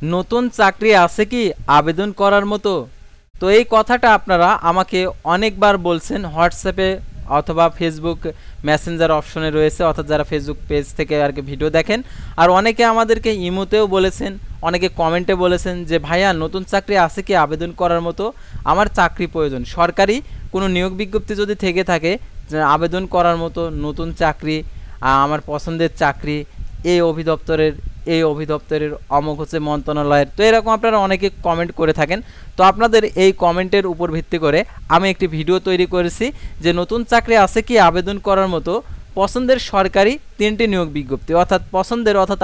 নতুন চাকরি আছে কি আবেদন করার মতো? তো এই কথাটা আপনারা আমাকে অনেকবার বলছেন হোয়াটসঅ্যাপে অথবা ফেসবুক মেসেঞ্জার অপশনে রয়েছে, অর্থাৎ যারা ফেসবুক পেজ থেকে আর কি ভিডিও দেখেন। আর অনেকে আমাদেরকে ইমোতেও বলেছেন, অনেকে কমেন্টে বলেছেন যে ভাইয়া নতুন চাকরি আছে কি আবেদন করার মতো? আমার চাকরি প্রয়োজন, সরকারি কোনো নিয়োগ বিজ্ঞপ্তি যদি থেকে থাকে আবেদন করার মতো নতুন চাকরি, আমার পছন্দের চাকরি, এই অধিদপ্তরের অমুক হচ্ছে মন্ত্রণালয়ের। তো এরকম আপনারা অনেকে কমেন্ট করে থাকেন। তো আপনাদের এই কমেন্টের উপর ভিত্তি করে আমি একটি ভিডিও তৈরি করেছি যে নতুন চাকরি আছে কি আবেদন করার মতো, পছন্দের সরকারি 3টি নিয়োগ বিজ্ঞপ্তি, অর্থাৎ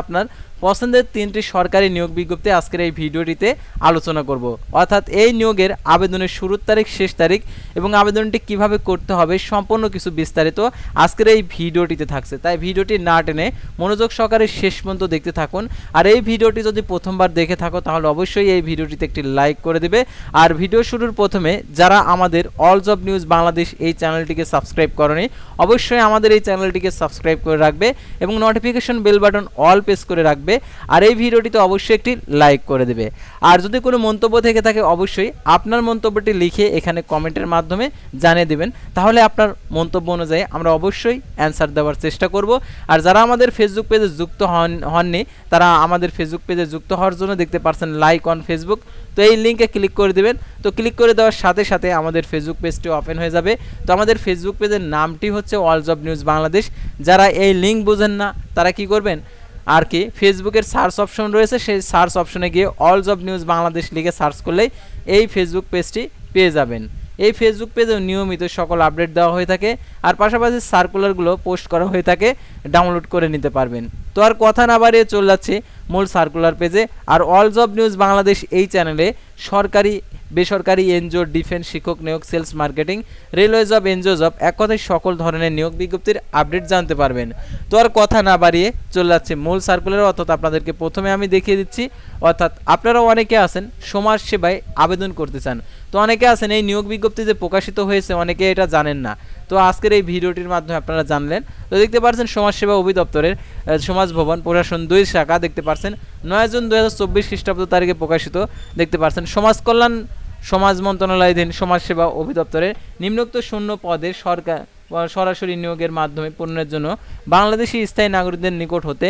আপনার পছন্দের 3টি সরকারি নিয়োগ বিজ্ঞপ্তি আজকের এই ভিডিওটিতে আলোচনা করব। অর্থাৎ এই নিয়োগের আবেদনের শুরুর তারিখ, শেষ তারিখ এবং আবেদনটি কিভাবে করতে হবে সম্পূর্ণ কিছু বিস্তারিত আজকের এই ভিডিওটিতে থাকছে। তাই ভিডিওটি না টেনে মনোযোগ সহকারে শেষ পর্যন্ত দেখতে থাকুন। আর এই ভিডিওটি যদি প্রথমবার দেখে থাকো তাহলে অবশ্যই এই ভিডিওটিতে একটি লাইক করে দিবে। আর ভিডিও শুরুর প্রথমে যারা আমাদের অল জব নিউজ বাংলাদেশ এই চ্যানেলটিকে সাবস্ক্রাইব করেনি অবশ্যই আমাদের এই চ্যানেলটিকে সাবস্ক্রাইব করে রাখবে এবং notification bell button all press করে রাখবে। আর এই ভিডিওটিতে অবশ্যই একটি লাইক করে দেবে। আর যদি কোনো মন্তব্য থেকে থাকে অবশ্যই আপনার মন্তব্যটি লিখে এখানে কমেন্টের মাধ্যমে জানিয়ে দেবেন, তাহলে আপনার মন্তব্য অনুযায়ী আমরা অবশ্যই অ্যান্সার দেওয়ার চেষ্টা করব। আর যারা আমাদের ফেসবুক পেজে যুক্ত হননি তারা আমাদের ফেসবুক পেজে যুক্ত হওয়ার জন্য দেখতে পাচ্ছেন লাইক অন ফেসবুক, তো এই লিঙ্কে ক্লিক করে দেবেন। তো ক্লিক করে দেওয়ার সাথে সাথে আমাদের ফেসবুক পেজটি ওপেন হয়ে যাবে। তো আমাদের ফেসবুক পেজের নামটি হচ্ছে অল জব নিউজ বাংলাদেশ। যারা এই লিঙ্ক বুঝেন না তারা কি করবেন, আর কি ফেসবুকের সার্চ অপশন রয়েছে, সেই সার্চ অপশনে গিয়ে অল জব নিউজ বাংলাদেশ লিখে সার্চ করলেই এই ফেসবুক পেজটি পেয়ে যাবেন। এই ফেসবুক পেজে নিয়মিত সকল আপডেট দেওয়া হয়ে থাকে আর পাশাপাশি সার্কুলারগুলো পোস্ট করা হয়ে থাকে, ডাউনলোড করে নিতে পারবেন। তো আর কথা না বাড়িয়ে চলে যাচ্ছে মূল সার্কুলার পেজে। আর অল জব নিউজ বাংলাদেশ এই চ্যানেলে সরকারি, বেসরকারি, এনজিও, ডিফেন্স, শিক্ষক নিয়োগ, sales, marketing, railway job, NGO job, এক কথায় সকল ধরনের নিয়োগ বিজ্ঞপ্তির আপডেট জানতে পারবেন। তো আর কথা না বাড়িয়ে চলে যাচ্ছে মূল সার্কুলার, অর্থাৎ আপনাদেরকে প্রথমে আমি দেখিয়ে দিচ্ছি। অর্থাৎ আপনারা অনেকে আছেন সমাজ সেবায় আবেদন করতে চান, তো অনেকে আছেন এই নিয়োগ বিজ্ঞপ্তি যে প্রকাশিত হয়েছে অনেকে এটা জানেন না। তো আজকের এই ভিডিওটির মাধ্যমে আপনারা জানলেন। তো দেখতে পাচ্ছেন সমাজসেবা অধিদপ্তরের সমাজ ভবন প্রশাসন 2 শাখা দেখতে পাচ্ছেন 9 জুন 2024 খ্রিস্টাব্দ তারিখে প্রকাশিত। দেখতে পাচ্ছেন সমাজ কল্যাণ সমাজ মন্ত্রণালয়াধীন সমাজসেবা অধিদপ্তরের নিম্নোক্ত শূন্য পদে সরাসরি নিয়োগের মাধ্যমে পূরণের জন্য বাংলাদেশি স্থায়ী নাগরিকদের নিকট হতে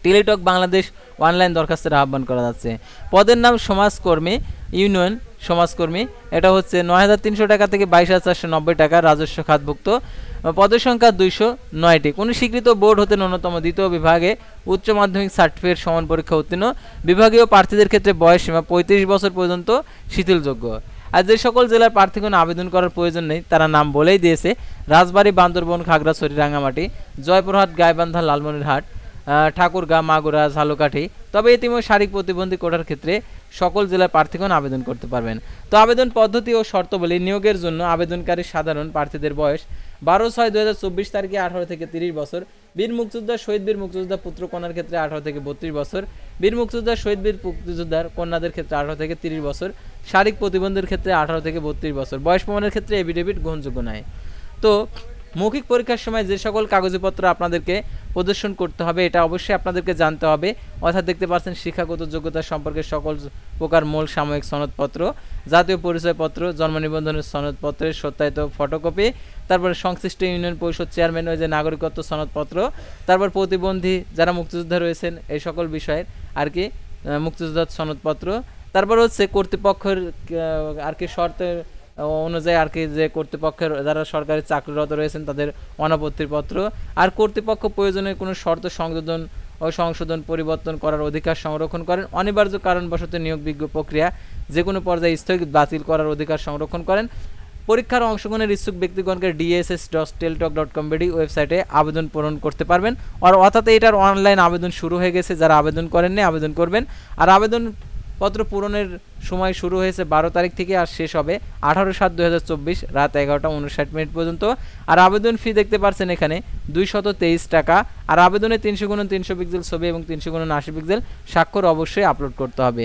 টেলিটক বাংলাদেশ অনলাইন দরখাস্তের আহ্বান করা যাচ্ছে। পদের নাম সমাজকর্মী, ইউনিয়ন সমাজকর্মী, এটা হচ্ছে 9,300 টাকা থেকে 22,490 টাকা রাজস্ব খাতভুক্ত। পদের সংখ্যা 209টি। কোনো স্বীকৃত বোর্ড হতে ন্যূনতম দ্বিতীয় বিভাগে উচ্চ মাধ্যমিক সার্টিফিকেট সমান পরীক্ষা উত্তীর্ণ। বিভাগীয় প্রার্থীদের ক্ষেত্রে বয়স সীমা 35 বছর পর্যন্ত শিথিলযোগ্য। আর যে সকল জেলার প্রার্থীগণ আবেদন করার প্রয়োজন নেই তারা নাম বলেই দিয়েছে: রাজবাড়ী, বান্দরবন, খাগড়াছড়ি, রাঙামাটি, জয়পুরহাট, গাইবান্ধা, লালমনিরহাট, ঠাকুরগাঁ, মাগুরা, ঝালকাঠি। তবে ইতিমধ্যে শারীরিক প্রতিবন্ধী কোটার ক্ষেত্রে সকল জেলার প্রার্থীগণ আবেদন করতে পারবেন। তো আবেদন পদ্ধতি ও শর্তাবলী: নিয়োগের জন্য আবেদনকারী সাধারণ প্রার্থীদের বয়স 12/6/2024 তারিখে 18 থেকে 30 বছর। বীর মুক্তিযোদ্ধা, শহীদ বীর মুক্তিযোদ্ধা পুত্র কন্যার ক্ষেত্রে 18 থেকে 32 বছর। বীর মুক্তিযোদ্ধা, শহীদ বীর মুক্তিযোদ্ধার কন্যাদের ক্ষেত্রে 18 থেকে 30 বছর। শারীরিক প্রতিবন্ধীর ক্ষেত্রে 18 থেকে 32 বছর। বয়স প্রমাণের ক্ষেত্রে এফিডেভিট গ্রহণযোগ্য নয়। তো মৌখিক পরীক্ষার সময় যে সকল কাগজপত্র আপনাদেরকে প্রদর্শন করতে হবে এটা অবশ্যই আপনাদেরকে জানতে হবে। অর্থাৎ দেখতে পাচ্ছেন শিক্ষাগত যোগ্যতা সম্পর্কে সকল প্রকার মূল সাময়িক সনদপত্র, জাতীয় পরিচয়পত্র, জন্ম নিবন্ধনের সনদপত্রের সত্যায়িত ফটোকপি, তারপরে সংশ্লিষ্ট ইউনিয়ন পরিষদ চেয়ারম্যান ওই যে নাগরিকত্ব সনদপত্র, তারপর প্রতিবন্ধী যারা মুক্তিযোদ্ধা রয়েছেন এই সকল বিষয়ের আর কি মুক্তিযোদ্ধার সনদপত্র, তারপর হচ্ছে কর্তৃপক্ষের আর কি শর্তের অনুযায়ী আর কি যে কর্তৃপক্ষের যারা সরকারি চাকরিরত রয়েছেন তাদের অনাপত্তির পত্র, আর কর্তৃপক্ষ প্রয়োজনে কোনো শর্ত সংশোধন ও পরিবর্তন করার অধিকার সংরক্ষণ করেন। অনিবার্য কারণবশত নিয়োগ প্রক্রিয়া যে কোনো পর্যায়ে স্থগিত বাতিল করার অধিকার সংরক্ষণ করেন। পরীক্ষার অংশগ্রহণের ইচ্ছুক ব্যক্তিগণকে dss.teltok.com.bd ওয়েবসাইটে আবেদন পূরণ করতে পারবেন। আর অর্থাৎ এটার অনলাইন আবেদন শুরু হয়ে গেছে, যারা আবেদন করেননি আবেদন করবেন। আর আবেদনপত্র পূরণের সময় শুরু হয়েছে 12 তারিখ থেকে আর শেষ হবে 18/7/2024 রাত 11:59 পর্যন্ত। আর আবেদন ফি দেখতে পাচ্ছেন এখানে 223 টাকা। আর আবেদনে 300x300 পিক্সেল ছবি এবং 300x80 পিক্সেল স্বাক্ষর অবশ্যই আপলোড করতে হবে।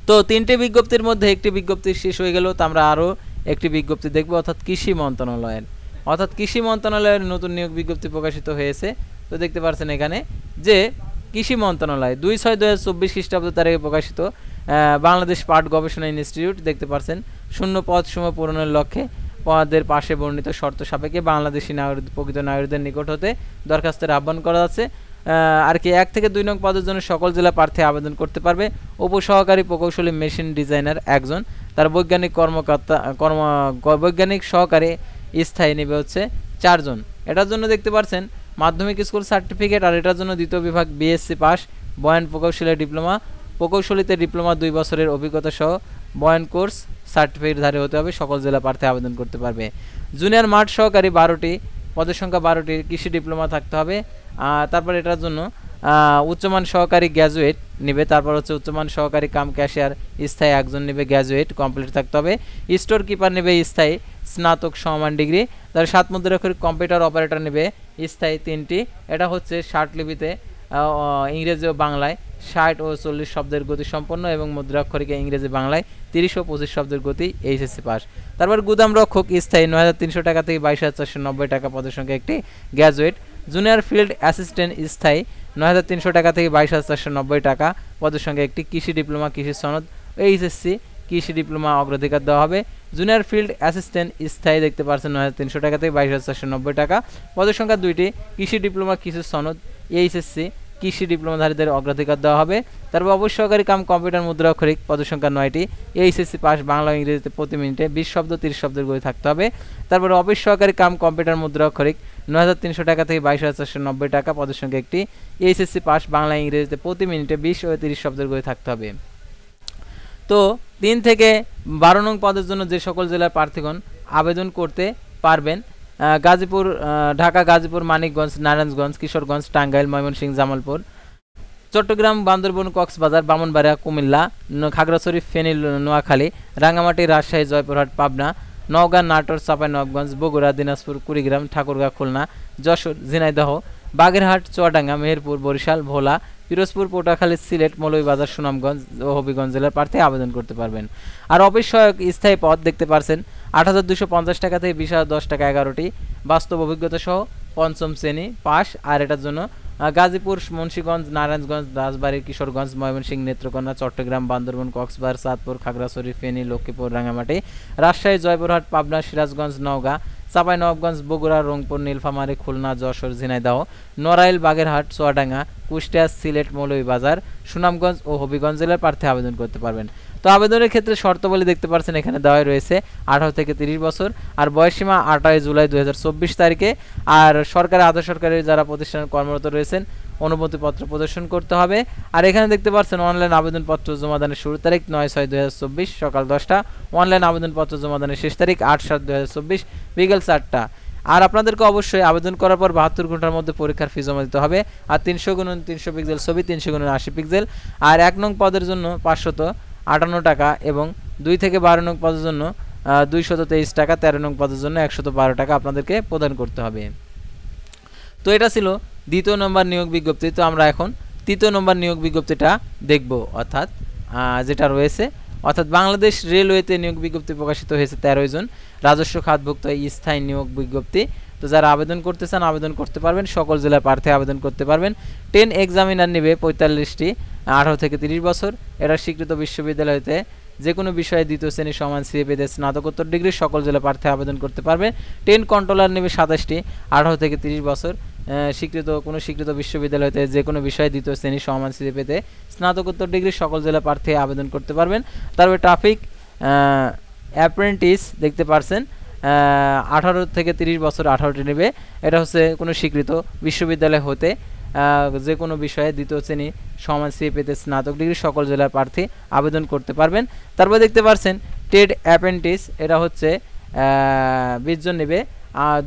তো 3টি বিজ্ঞপ্তির মধ্যে একটি বিজ্ঞপ্তি শেষ হয়ে গেল, তো আমরা আরও একটি বিজ্ঞপ্তি দেখব, অর্থাৎ কৃষি মন্ত্রণালয়ের নতুন নিয়োগ বিজ্ঞপ্তি প্রকাশিত হয়েছে। তো দেখতে পাচ্ছেন এখানে যে কৃষি মন্ত্রণালয় 2/6/2024 খ্রিস্টাব্দ তারিখে প্রকাশিত বাংলাদেশ পাট গবেষণা ইনস্টিটিউট দেখতে পাচ্ছেন শূন্য পদ সমূহ পূরণের লক্ষ্যে পদের পাশে বর্ণিত শর্ত সাপেক্ষে বাংলাদেশি নাগরিক প্রকৃত নাগরিকদের নিকট হতে দরখাস্তের আহ্বান করা যাচ্ছে। আর কি 1 থেকে 2 নং পদের জন্য সকল জেলা প্রার্থী আবেদন করতে পারবে। উপসহকারী প্রকৌশলী মেশিন ডিজাইনার একজন, তার বৈজ্ঞানিক কর্মকর্তা বৈজ্ঞানিক সহকারী স্থায়ী নেবে হচ্ছে 4 জন। এটার জন্য দেখতে পাচ্ছেন মাধ্যমিক স্কুল সার্টিফিকেট, আর এটার জন্য দ্বিতীয় বিভাগ বিএসসি পাস, বয়ান প্রকৌশলী ডিপ্লোমা, প্রকৌশলীতে ডিপ্লোমা 2 বছরের অভিজ্ঞতা সহ বয়ান কোর্স সার্টিফিকেটধারী হতে হবে। সকল জেলা প্রার্থী আবেদন করতে পারবে। জুনিয়র মাঠ সহকারী 12টি, পদের সংখ্যা 12টি, কৃষি ডিপ্লোমা থাকতে হবে। তারপর এটার জন্য উচ্চমান সহকারী গ্র্যাজুয়েট নেবে। তারপর হচ্ছে উচ্চমান সহকারী কাম ক্যাশিয়ার স্থায়ী একজন নেবে, গ্র্যাজুয়েট কমপ্লিট থাকতে হবে। স্টোর কিপার নেবে স্থায়ী স্নাতক সমান ডিগ্রি। তার 7 মুদ্রাক্ষরিক কম্পিউটার অপারেটর নেবে স্থায়ী 3টি। এটা হচ্ছে 60 লিপিতে ইংরেজি ও বাংলায় 60 ও 40 শব্দের গতি সম্পন্ন এবং মুদ্রাক্ষরিকে ইংরেজি বাংলায় 30 ও 25 শব্দের গতি, এইচএসসি পাস। তারপর গুদাম রক্ষক স্থায়ী 9,300 টাকা থেকে 22,490 টাকা, পদের সংখ্যা একটি, গ্র্যাজুয়েট। জুনিয়র ফিল্ড অ্যাসিস্ট্যান্ট স্থায়ী 9,300 টাকা থেকে 22,490 টাকা, পদের সংখ্যা একটি, কৃষি ডিপ্লোমা কৃষি সনদ, এইচএসসি কৃষি ডিপ্লোমা অগ্রাধিকার দেওয়া হবে। জুনিয়র ফিল্ড অ্যাসিস্ট্যান্ট স্থায়ী দেখতে পাচ্ছেন 9,300 টাকা থেকে 22,490 টাকা, পদের সংখ্যা 2টি, কৃষি ডিপ্লোমা কৃষি সনদ, এইচএসসি কৃষি ডিপ্লোমাধারীদের অগ্রাধিকার দেওয়া হবে। তারপর অবশ্যকারী কাম কম্পিউটার মুদ্রাক্ষরিক, পদের সংখ্যা 9টি, এইচএসসি পাস, বাংলা ও ইংরেজিতে প্রতি মিনিটে 20 শব্দ 30 শব্দের গতি থাকতে হবে। তারপর অফিস সহকারী কাম কম্পিউটার মুদ্রাক্ষরিক 9,300 টাকা থেকে 22,490 টাকা, পদের সংখ্যা একটি, এইচএসসি পাস, বাংলা ইংরেজিতে প্রতি মিনিটে 20 ও 30 শব্দের গতি থাকতে হবে। তো 3 থেকে 12 নং পদের জন্য যে সকল জেলার প্রার্থীগণ আবেদন করতে পারবেন, গাজীপুর, ঢাকা, গাজীপুর, মানিকগঞ্জ, নারায়ণগঞ্জ, কিশোরগঞ্জ, টাঙ্গাইল, ময়মনসিংহ, জামালপুর, চট্টগ্রাম, বান্দরবান, কক্সবাজার, ব্রাহ্মণবাড়িয়া, কুমিল্লা, খাগড়াছড়ি, ফেনী, নোয়াখালী, রাঙ্গামাটি, রাজশাহী, জয়পুরহাট, পাবনা, নওগাঁ, নাটোর, চাঁপাইনবাবগঞ্জ, বগুড়া, দিনাজপুর, কুড়িগ্রাম, ঠাকুরগাঁ, খুলনা, যশোর, ঝিনাইদহ, বাগেরহাট, চুয়াডাঙ্গা, মেহেরপুর, বরিশাল, ভোলা, পিরোজপুর, পটুয়াখালী, সিলেট, মৌলভীবাজার, সুনামগঞ্জ ও হবিগঞ্জ জেলার প্রার্থী আবেদন করতে পারবেন। আর অফিস সহায়ক স্থায়ী পদ দেখতে পাচ্ছেন 8,250 টাকা থেকে 20,010 টাকা 11টি, বাস্তব অভিজ্ঞতা সহ 5ম শ্রেণী পাস। আর এটার জন্য গাজীপুর, মুন্সিগঞ্জ, নারায়ণগঞ্জ, রাজবাড়ী, কিশোরগঞ্জ, ময়মনসিংহ, নেত্রকোনা, চট্টগ্রাম, বান্দরবান, কক্সবাজার, চাঁদপুর, খাগড়াছড়ি, ফেনী, লক্ষ্মীপুর, রাঙ্গামাটি, রাজশাহী, জয়পুরহাট, পাবনা, সিরাজগঞ্জ, নওগাঁ, চাঁপাইনবাবগঞ্জ, বগুড়া, রংপুর, নীলফামারী, খুলনা, যশোর, ঝিনাইদহ, নড়াইল, বাগেরহাট, চুয়াডাঙ্গা, কুষ্টিয়া, সিলেট, মৌলভীবাজার, সুনামগঞ্জ ও হবিগঞ্জ জেলার প্রার্থী আবেদন করতে পারবেন। তো আবেদনের ক্ষেত্রে শর্তাবলী দেখতে পাচ্ছেন এখানে দেওয়া রয়েছে 18 থেকে 30 বছর, আর বয়সসীমা 28 জুলাই 2024 তারিখে। আর সরকারি আধা সরকারি যারা প্রতিষ্ঠানে কর্মরত রয়েছেন অনুমতিপত্র প্রদর্শন করতে হবে। আর এখানে দেখতে পাচ্ছেন অনলাইন আবেদনপত্র জমাদানের শুরু তারিখ 9/6/2024 সকাল 10টা, অনলাইন আবেদনপত্র জমাদানের শেষ তারিখ 8/7/2024 বিকেল 4টা। আর আপনাদেরকে অবশ্যই আবেদন করার পর 72 ঘন্টার মধ্যে পরীক্ষার ফি জমা দিতে হবে। আর 300x300 পিক্সেল ছবি, 300x80 পিক্সেল। আর 1 নং পদের জন্য 558 টাকা এবং 2 থেকে 12 নং পদের জন্য 223 টাকা, 13 নং পদের জন্য 112 টাকা আপনাদেরকে প্রদান করতে হবে। তো এটা ছিল 2য় নম্বর নিয়োগ বিজ্ঞপ্তি। তো আমরা এখন 3য় নম্বর নিয়োগ বিজ্ঞপ্তিটা দেখব, অর্থাৎ যেটা রয়েছে, অর্থাৎ বাংলাদেশ রেলওয়েতে নিয়োগ বিজ্ঞপ্তি প্রকাশিত হয়েছে 13 জন রাজস্ব খাতভুক্ত স্থায়ী নিয়োগ বিজ্ঞপ্তি। তো যারা আবেদন করতে চান আবেদন করতে পারবেন, সকল জেলার প্রার্থী আবেদন করতে পারবেন। 10 এক্সামিনার নেবে 45টি, 18 থেকে 30 বছর। এরা স্বীকৃত বিশ্ববিদ্যালয়তে যে কোনো বিষয়ে 2য় শ্রেণীর সমান সিএপিতে স্নাতকোত্তর ডিগ্রি, সকল জেলা প্রার্থী আবেদন করতে পারবে। 10 কন্ট্রোলার নেবে 27টি, 18 থেকে 30 বছর। স্বীকৃত বিশ্ববিদ্যালয়তে যে কোনো বিষয়ে 2য় শ্রেণীর সমান সিএপিতে স্নাতকোত্তর ডিগ্রি, সকল জেলা প্রার্থী আবেদন করতে পারবেন। তারপরে ট্রাফিক অ্যাপ্রেন্টিস দেখতে পারছেন 18 থেকে 30 বছর, 18টি নেবে। এটা হচ্ছে কোনো স্বীকৃত বিশ্ববিদ্যালয় হতে যে কোনো বিষয়ে 2য় শ্রেণী সমান সিএপিতে স্নাতক ডিগ্রি, সকল জেলার প্রার্থী আবেদন করতে পারবেন। তারপর দেখতে পাচ্ছেন ট্রেড অ্যাপ্রেন্টিস, এটা হচ্ছে 20 জন নেবে,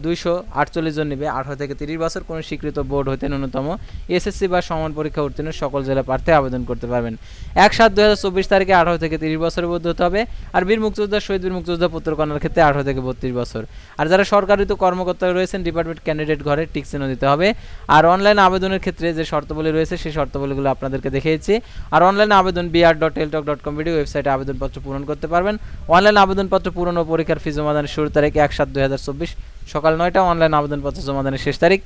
248 জন নেবে, 18 থেকে 30 বছর। কোনো স্বীকৃত বোর্ড হতে ন্যূনতম এসএসসি বা সমান পরীক্ষা উত্তীর্ণ সকল জেলা প্রার্থী আবেদন করতে পারবেন। 1/7/2024 তারিখে 18 থেকে 30 বছরের মধ্যে হতে হবে। আর বীর মুক্তিযোদ্ধা, শহীদ বীর মুক্তিযোদ্ধা পুত্রকন্যার ক্ষেত্রে 18 থেকে 32 বছর। আর যারা সরকারি তো কর্মকর্তা রয়েছেন ডিপার্টমেন্ট ক্যান্ডিডেট ঘরে টিক চিহ্ন দিতে হবে। আর অনলাইন আবেদনের ক্ষেত্রে যে শর্তাবলী রয়েছে সেই শর্তাবলীগুলো আপনাদেরকে দেখিয়েছি। আর অনলাইন আবেদন br.teltalk.com ওয়েবসাইটে আবেদনপত্র পূরণ করতে পারবেন। অনলাইন আবেদনপত্র পূরণ ও পরীক্ষার ফি জমাদানের শুরু তারিখ 1/7/2024 সকাল 9টা, অনলাইন আবেদনপত্র জমাদানের শেষ তারিখ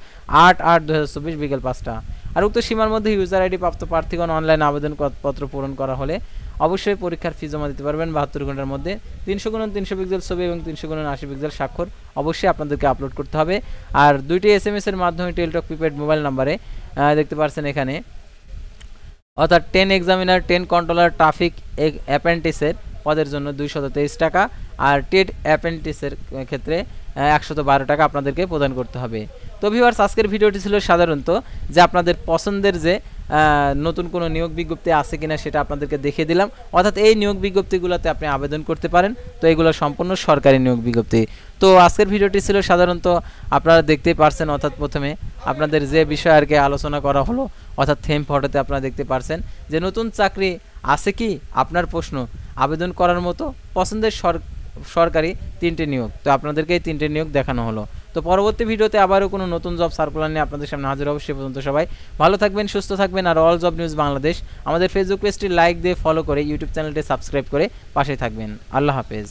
8/8/2024 বিকেল 5টা। আর উক্ত সীমার মধ্যে ইউজার আইডি প্রাপ্ত প্রার্থীগণ অনলাইন আবেদনপত্র পূরণ করা হলে অবশ্যই পরীক্ষার ফি জমা দিতে পারবেন 72 ঘন্টার মধ্যে। 300x300 পিক্সেল ছবি এবং 300x80 পিক্সেল স্বাক্ষর অবশ্যই আপনাদেরকে আপলোড করতে হবে। আর 2টি SMS এর মাধ্যমে টেলটক প্রিপেড মোবাইল নাম্বারে দেখতে পাচ্ছেন এখানে, অর্থাৎ 10 এক্সামিনার 10 কন্ট্রোলার ট্রাফিক অ্যাপ্রেন্টিসের পদের জন্য 223 টাকা, আর টেট অ্যাপ্রেন্টিসের ক্ষেত্রে 112 টাকা আপনাদেরকে প্রদান করতে হবে। তো ভিউয়ার্স, আজকের ভিডিওটি ছিল সাধারণত যে আপনাদের পছন্দের যে নতুন কোনো নিয়োগ বিজ্ঞপ্তি আছে কিনা সেটা আপনাদেরকে দেখিয়ে দিলাম, অর্থাৎ এই নিয়োগ বিজ্ঞপ্তিগুলোতে আপনি আবেদন করতে পারেন। তো এগুলো সম্পূর্ণ সরকারি নিয়োগ বিজ্ঞপ্তি। তো আজকের ভিডিওটি ছিল সাধারণত আপনারা দেখতেই পারছেন, অর্থাৎ প্রথমে আপনাদের যে বিষয় আর কি আলোচনা করা হলো, অর্থাৎ থেম ফটোতে আপনারা দেখতে পারছেন যে নতুন চাকরি আছে কি, আপনার প্রশ্ন আবেদন করার মতো পছন্দের সরকারি 3টে নিয়োগ। তো আপনাদেরকে এই 3টে নিয়োগ দেখানো হলো। তো পরবর্তী ভিডিওতে আবারও কোনো নতুন জব সার্কুলার নিয়ে আপনাদের সামনে হাজির হবে। সে পর্যন্ত সবাই ভালো থাকবেন, সুস্থ থাকবেন। আর অল জব নিউজ বাংলাদেশ আমাদের ফেসবুক পেজটি লাইক দিয়ে ফলো করে ইউটিউব চ্যানেলটি সাবস্ক্রাইব করে পাশে থাকবেন। আল্লাহ হাফেজ।